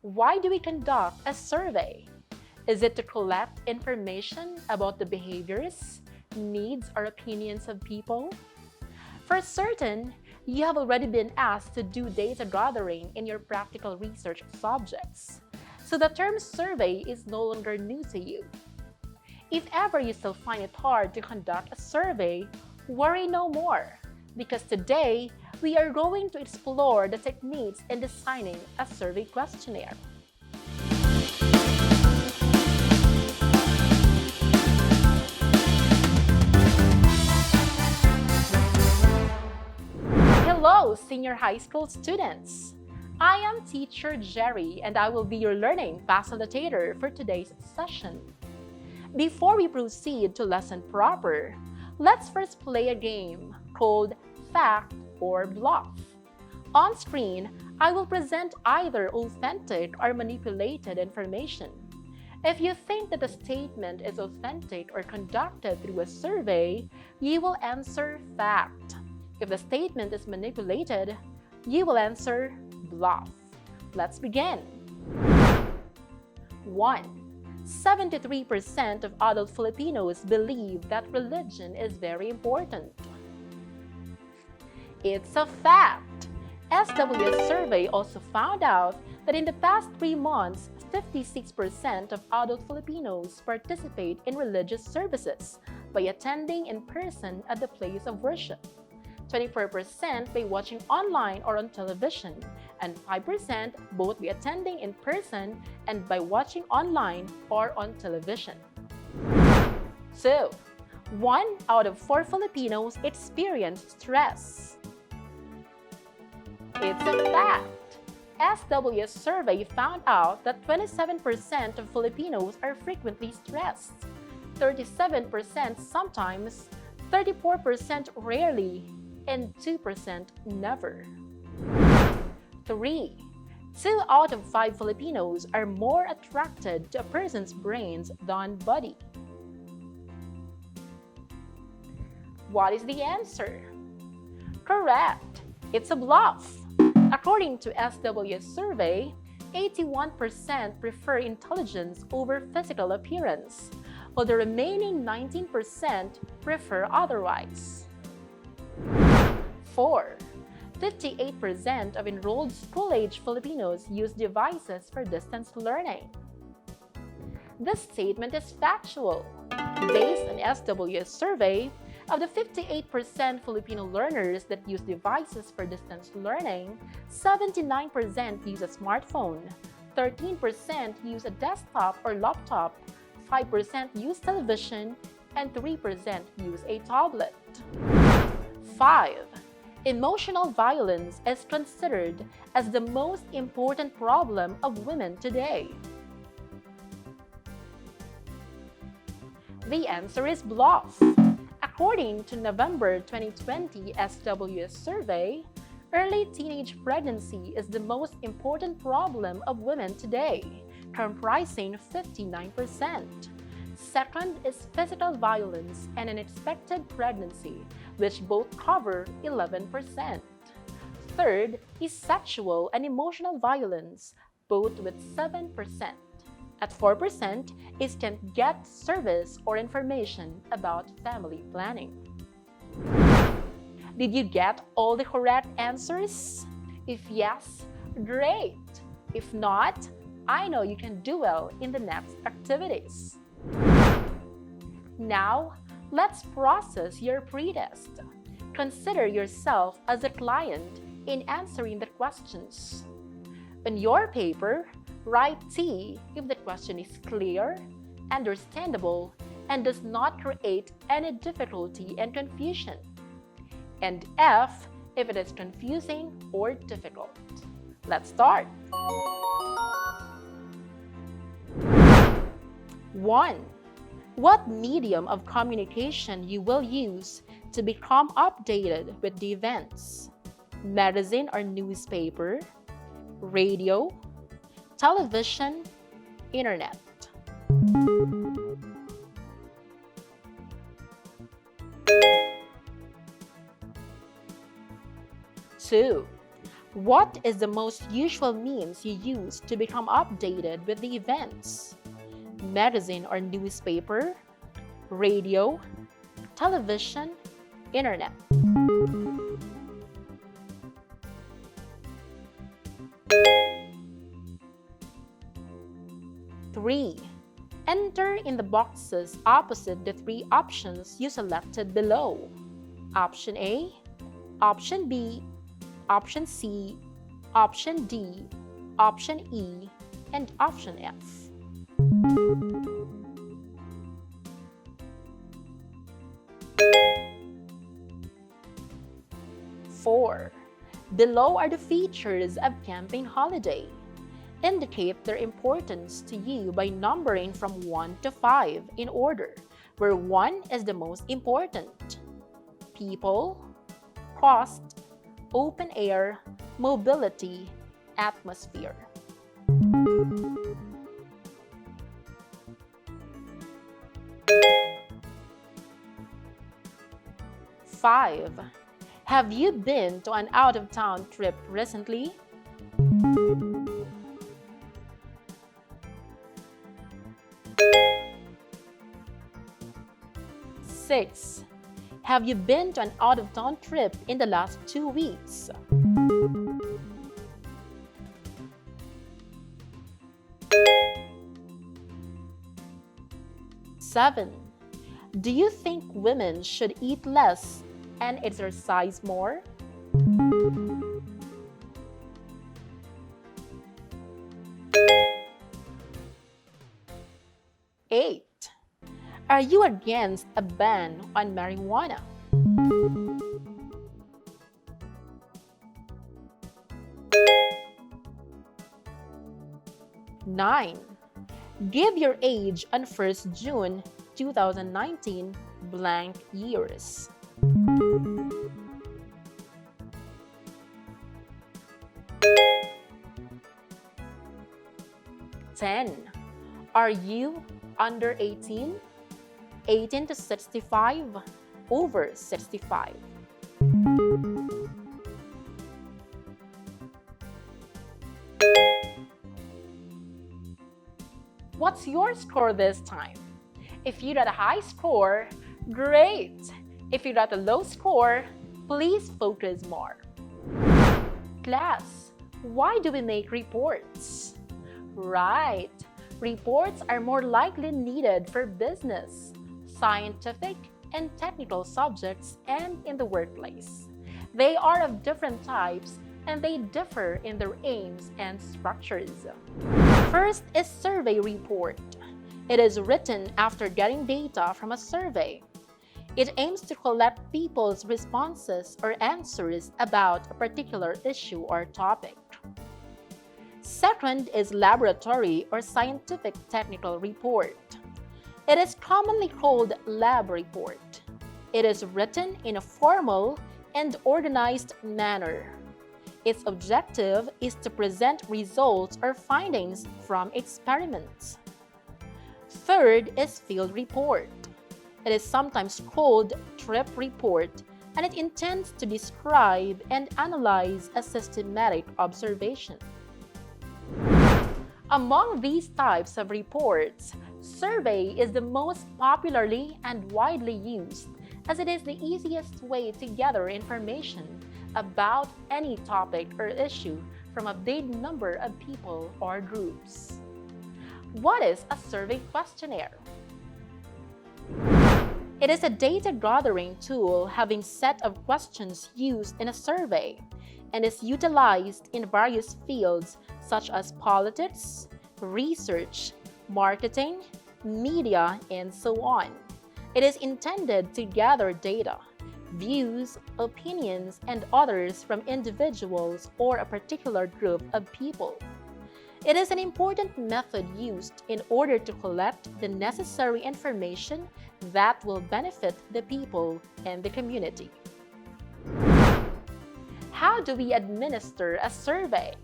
Why do we conduct a survey? Is it to collect information about the behaviors, needs, or opinions of people? For certain, you have already been asked to do data gathering in your practical research subjects, so the term survey is no longer new to you. If ever you still find it hard to conduct a survey, worry no more, because today we are going to explore the techniques in designing a survey questionnaire. Hello, senior high school students! I am Teacher Jerry, and I will be your learning facilitator for today's session. Before we proceed to lesson proper, let's first play a game called Fact or Bluff. On screen, I will present either authentic or manipulated information. If you think that the statement is authentic or conducted through a survey, you will answer fact. If the statement is manipulated, you will answer bluff. Let's begin. 1. 73% of adult Filipinos believe that religion is very important. It's a fact. SWS survey also found out that in the past 3 months, 56% of adult Filipinos participate in religious services by attending in person at the place of worship, 24% by watching online or on television, and 5% both by attending in person and by watching online or on television. 2. 1 out of 4 Filipinos experience stress. It's a fact. SWS survey found out that 27% of Filipinos are frequently stressed, 37% sometimes, 34% rarely, and 2% never. 3. 2 out of 5 Filipinos are more attracted to a person's brains than body. What is the answer? Correct! It's a bluff. According to SWS survey, 81% prefer intelligence over physical appearance, while the remaining 19% prefer otherwise. 4. 58% of enrolled school-age Filipinos use devices for distance learning. This statement is factual. Based on SWS survey, of the 58% Filipino learners that use devices for distance learning, 79% use a smartphone, 13% use a desktop or laptop, 5% use television, and 3% use a tablet. 5. Emotional violence is considered as the most important problem of women today. The answer is bluff. According to November 2020 SWS survey, early teenage pregnancy is the most important problem of women today, comprising 59%. Second is physical violence and unexpected pregnancy, which both cover 11%. Third is sexual and emotional violence, both with 7%. At 4% is can't get service or information about family planning. Did you get all the correct answers? If yes, great! If not, I know you can do well in the next activities. Now, let's process your pretest. Consider yourself as a client in answering the questions. On your paper, write T if the question is clear, understandable, and does not create any difficulty and confusion, and F if it is confusing or difficult. Let's start. 1. What medium of communication you will use to become updated with the events? Magazine or newspaper, radio, television, internet. 2. What is the most usual means you use to become updated with the events? Magazine or newspaper, radio, television, internet. Three. Enter in the boxes opposite the three options you selected below. Option A, Option B, Option C, Option D, Option E, and Option F. Four. Below are the features of campaign holiday. Indicate their importance to you by numbering from 1 to 5 in order, where 1 is the most important. People, cost, open air, mobility, atmosphere. 5. Have you been to an out-of-town trip recently? 6. Have you been to an out-of-town trip in the last 2 weeks? 7. Do you think women should eat less and exercise more? 8. Are you against a ban on marijuana? 9. Give your age on 1st June 2019 blank years. 10. Are you under 18? 18 to 65, over 65. What's your score this time? If you got a high score, great! If you got a low score, please focus more. Class, why do we make reports? Right, reports are more likely needed for business, scientific, and technical subjects and in the workplace. They are of different types and they differ in their aims and structures. First is survey report. It is written after getting data from a survey. It aims to collect people's responses or answers about a particular issue or topic. Second is laboratory or scientific technical report. It is commonly called lab report. It is written in a formal and organized manner. Its objective is to present results or findings from experiments. Third is field report. It is sometimes called trip report, and it intends to describe and analyze a systematic observation. Among these types of reports, survey is the most popularly and widely used, as it is the easiest way to gather information about any topic or issue from a big number of people or groups. What is a survey questionnaire? It is a data gathering tool having set of questions used in a survey and is utilized in various fields such as politics, research, marketing, media, and so on. It is intended to gather data, views, opinions, and others from individuals or a particular group of people. It is an important method used in order to collect the necessary information that will benefit the people and the community. How do we administer a survey?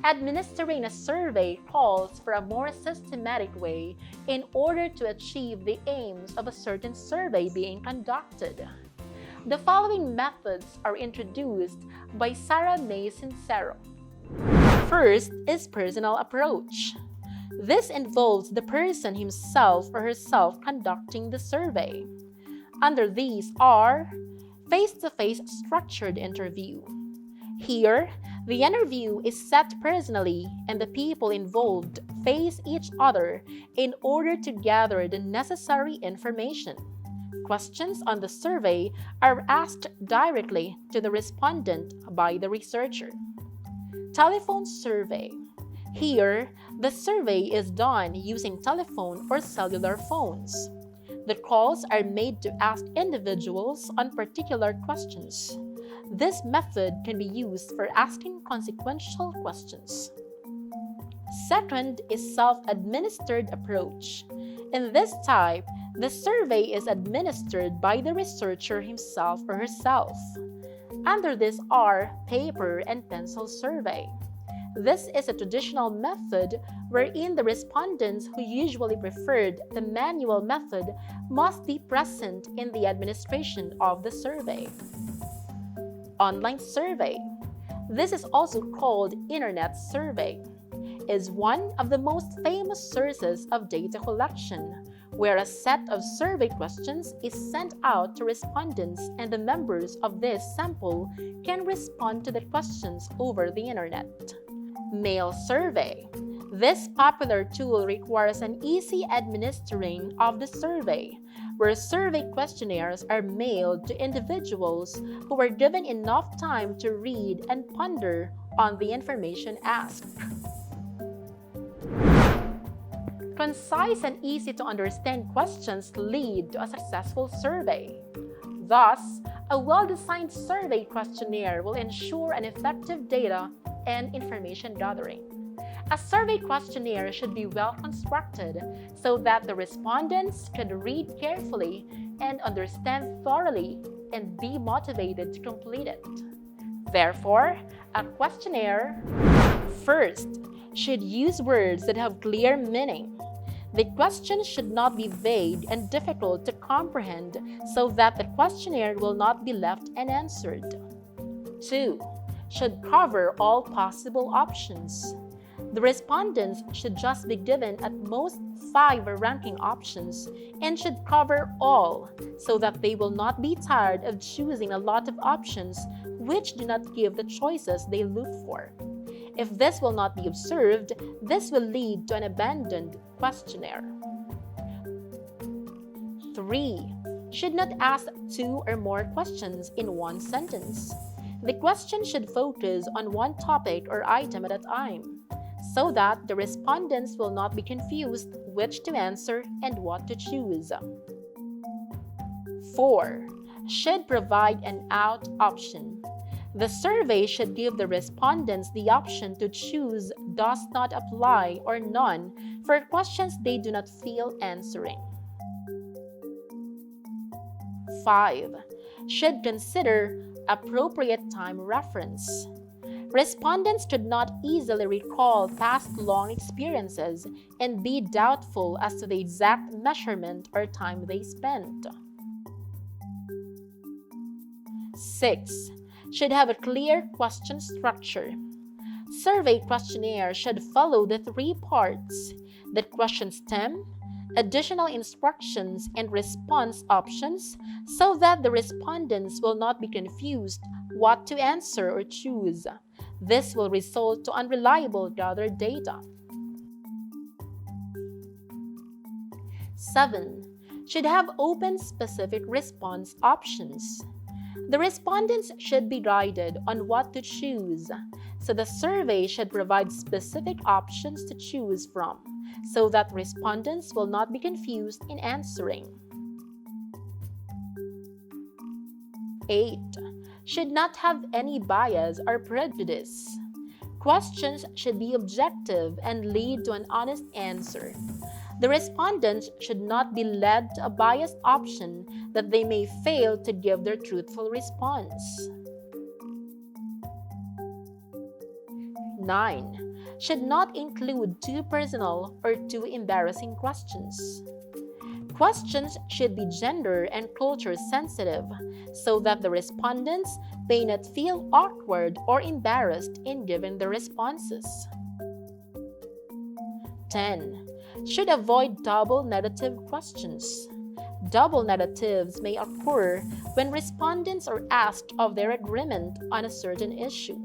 Administering a survey calls for a more systematic way in order to achieve the aims of a certain survey being conducted. The following methods are introduced by Sarah May Sincero. First is personal approach. This involves the person himself or herself conducting the survey. Under these are face-to-face structured interview. Here, the interview is set personally and the people involved face each other in order to gather the necessary information. Questions on the survey are asked directly to the respondent by the researcher. Telephone survey. Here, the survey is done using telephone or cellular phones. The calls are made to ask individuals on particular questions. This method can be used for asking consequential questions. Second is self-administered approach. In this type, the survey is administered by the researcher himself or herself. Under this are paper and pencil survey. This is a traditional method wherein the respondents who usually preferred the manual method must be present in the administration of the survey. Online survey. This is also called internet survey, is one of the most famous sources of data collection, where a set of survey questions is sent out to respondents and the members of this sample can respond to the questions over the internet. Mail survey. This popular tool requires an easy administering of the survey, where survey questionnaires are mailed to individuals who are given enough time to read and ponder on the information asked. Concise and easy to understand questions lead to a successful survey. Thus, a well-designed survey questionnaire will ensure an effective data and information gathering. A survey questionnaire should be well constructed so that the respondents can read carefully and understand thoroughly and be motivated to complete it. Therefore, a questionnaire first should use words that have clear meaning. The questions should not be vague and difficult to comprehend so that the questionnaire will not be left unanswered. 2. Should cover all possible options. The respondents should just be given at most 5 ranking options and should cover all so that they will not be tired of choosing a lot of options which do not give the choices they look for. If this will not be observed, this will lead to an abandoned questionnaire. 3. Should not ask 2 or more questions in one sentence. The question should focus on one topic or item at a time, so that the respondents will not be confused which to answer and what to choose. 4. Should provide an out option. The survey should give the respondents the option to choose does not apply or none for questions they do not feel answering. 5. Should consider appropriate time reference. Respondents should not easily recall past long experiences and be doubtful as to the exact measurement or time they spent. 6. Should have a clear question structure. Survey questionnaire should follow the 3 parts: the question stem, additional instructions, and response options so that the respondents will not be confused what to answer or choose. This will result to unreliable gathered data. 7. Should have open specific response options. The respondents should be guided on what to choose, so the survey should provide specific options to choose from, so that respondents will not be confused in answering. 8. Should not have any bias or prejudice. Questions should be objective and lead to an honest answer. The respondents should not be led to a biased option that they may fail to give their truthful response. 9. Should not include too personal or too embarrassing questions. Questions should be gender and culture sensitive so that the respondents may not feel awkward or embarrassed in giving the responses. 10. Should avoid double negative questions. Double negatives may occur when respondents are asked of their agreement on a certain issue.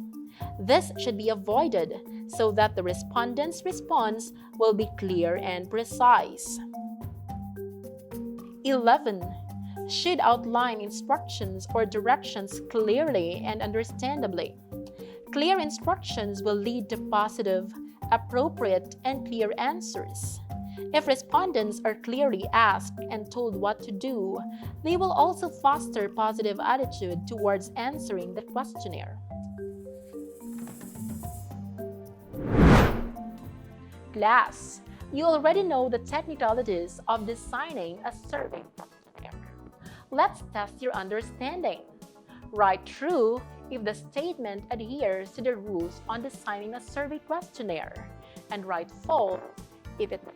This should be avoided so that the respondent's response will be clear and precise. 11. Should outline instructions or directions clearly and understandably. Clear instructions will lead to positive, appropriate, and clear answers. If respondents are clearly asked and told what to do, they will also foster positive attitude towards answering the questionnaire. Class, you already know the technicalities of designing a survey questionnaire. Let's test your understanding. Write true if the statement adheres to the rules on designing a survey questionnaire, and write false if it does.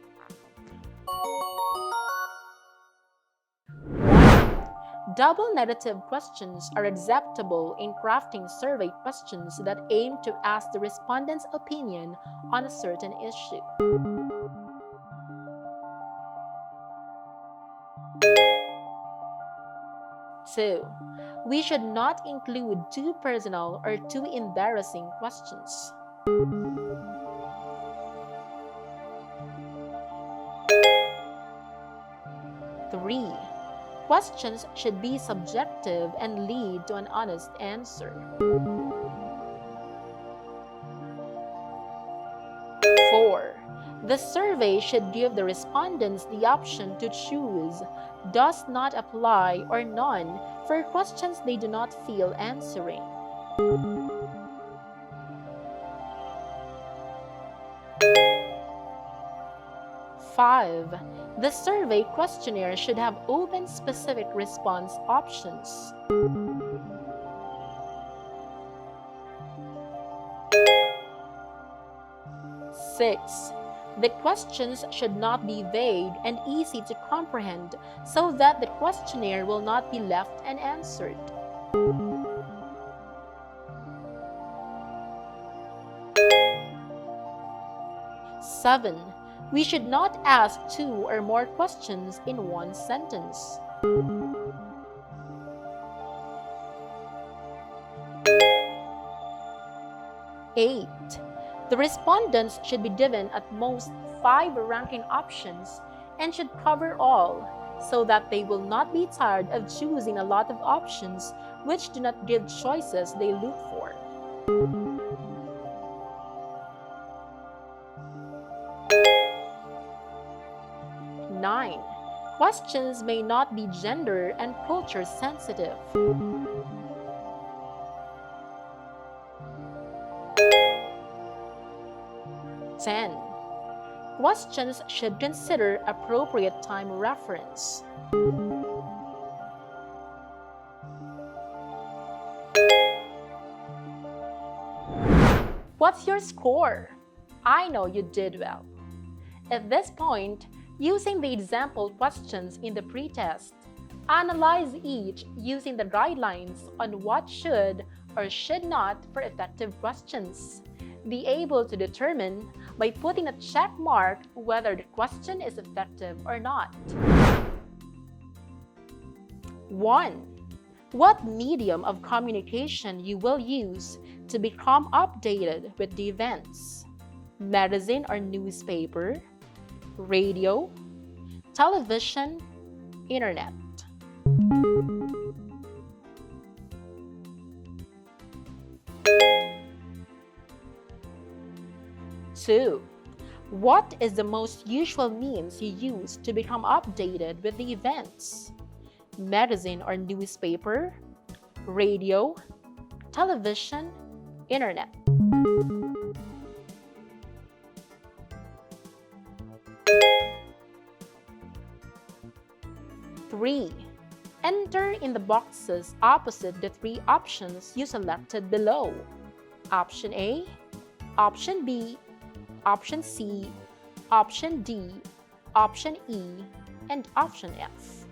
1. Double negative questions are acceptable in crafting survey questions that aim to ask the respondent's opinion on a certain issue. 2. We should not include too personal or too embarrassing questions. 3. Questions should be subjective and lead to an honest answer. 4. The survey should give the respondents the option to choose does not apply or none for questions they do not feel answering. 5. The survey questionnaire should have open specific response options. 6. The questions should not be vague and easy to comprehend so that the questionnaire will not be left unanswered. 7. We should not ask 2 or more questions in one sentence. 8. The respondents should be given at most 5 ranking options and should cover all, so that they will not be tired of choosing a lot of options which do not give choices they look for. 9. Questions may not be gender and culture sensitive. 10. Questions should consider appropriate time reference. 'What's your score? I know you did well. At this point, using the example questions in the pretest, analyze each using the guidelines on what should or should not for effective questions. Be able to determine by putting a check mark whether the question is effective or not. 1. What medium of communication you will use to become updated with the events? Magazine or newspaper, radio, television, internet. 2. What is the most usual means you use to become updated with the events? Magazine or newspaper, radio, television, internet. 3. Enter in the boxes opposite the 3 options you selected below. Option A, Option B, Option C, Option D, Option E, and option F.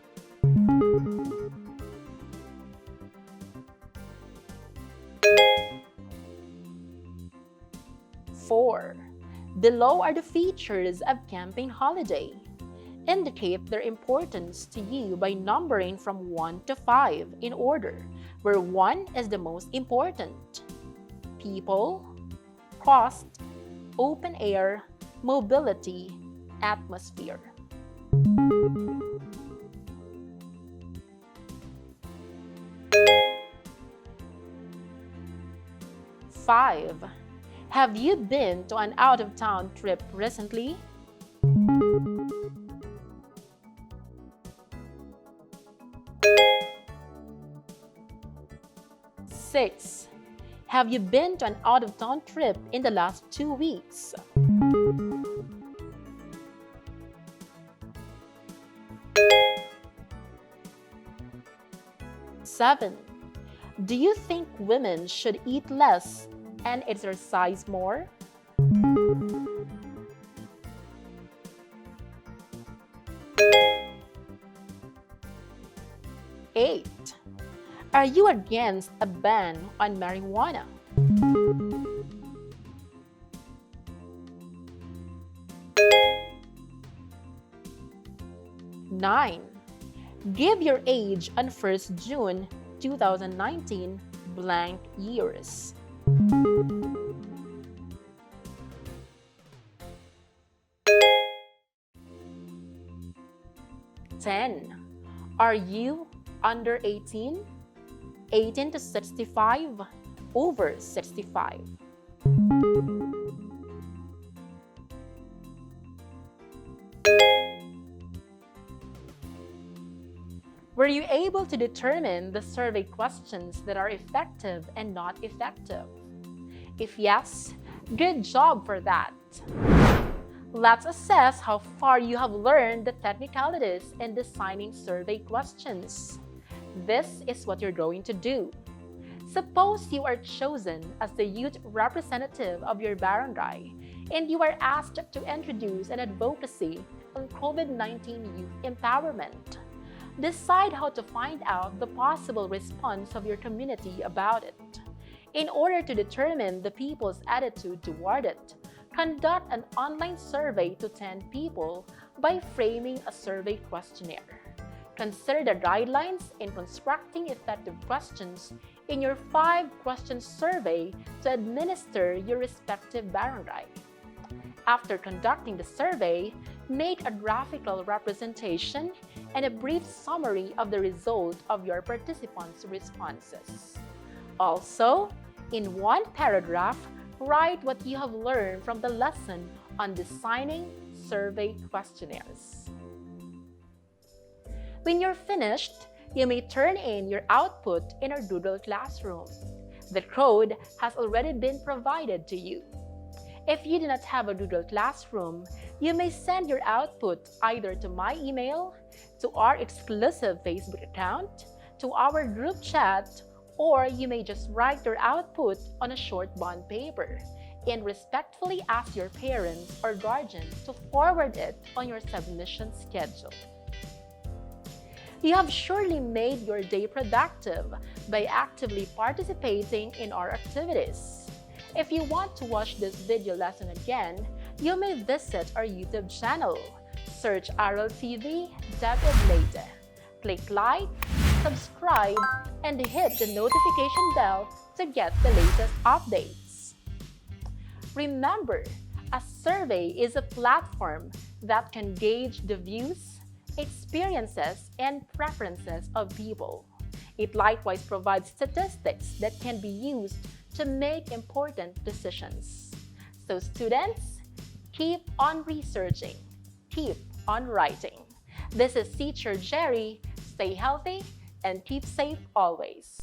4. Below are the features of camping holiday. Indicate their importance to you by numbering from 1 to 5 in order, where 1 is the most important. People, cost, open air, mobility, atmosphere. 5. Have you been to an out-of-town trip recently? 6. Have you been to an out-of-town trip in the last 2 weeks? 7. Do you think women should eat less and exercise more? 8. Are you against a ban on marijuana? 9. Give your age on 1st June 2019 blank years. 10. Are you under 18? 18 to 65, over 65. 'Were you able to determine the survey questions that are effective and not effective? If yes, good job for that. Let's assess how far you have learned the technicalities in designing survey questions. This is what you're going to do. Suppose you are chosen as the youth representative of your barangay and you are asked to introduce an advocacy on COVID-19 youth empowerment. Decide how to find out the possible response of your community about it. In order to determine the people's attitude toward it, conduct an online survey to 10 people by framing a survey questionnaire. Consider the guidelines in constructing effective questions in your 5-question survey to administer your respective barangay. After conducting the survey, make a graphical representation and a brief summary of the result of your participants' responses. Also, in 1 paragraph, write what you have learned from the lesson on designing survey questionnaires. When you're finished, you may turn in your output in our Google Classroom. The code has already been provided to you. If you do not have a Google Classroom, you may send your output either to my email, to our exclusive Facebook account, to our group chat, or you may just write your output on a short bond paper and respectfully ask your parents or guardian to forward it on your submission schedule. You have surely made your day productive by actively participating in our activities. If you want to watch this video lesson again, you may visit our YouTube channel. Search Aral TV, Deped Leyte. Click like, subscribe, and hit the notification bell to get the latest updates. Remember, a survey is a platform that can gauge the views, experiences, and preferences of people. It likewise provides statistics that can be used to make important decisions. So students, keep on researching, keep on writing. This is Teacher Jerry. Stay healthy and keep safe always.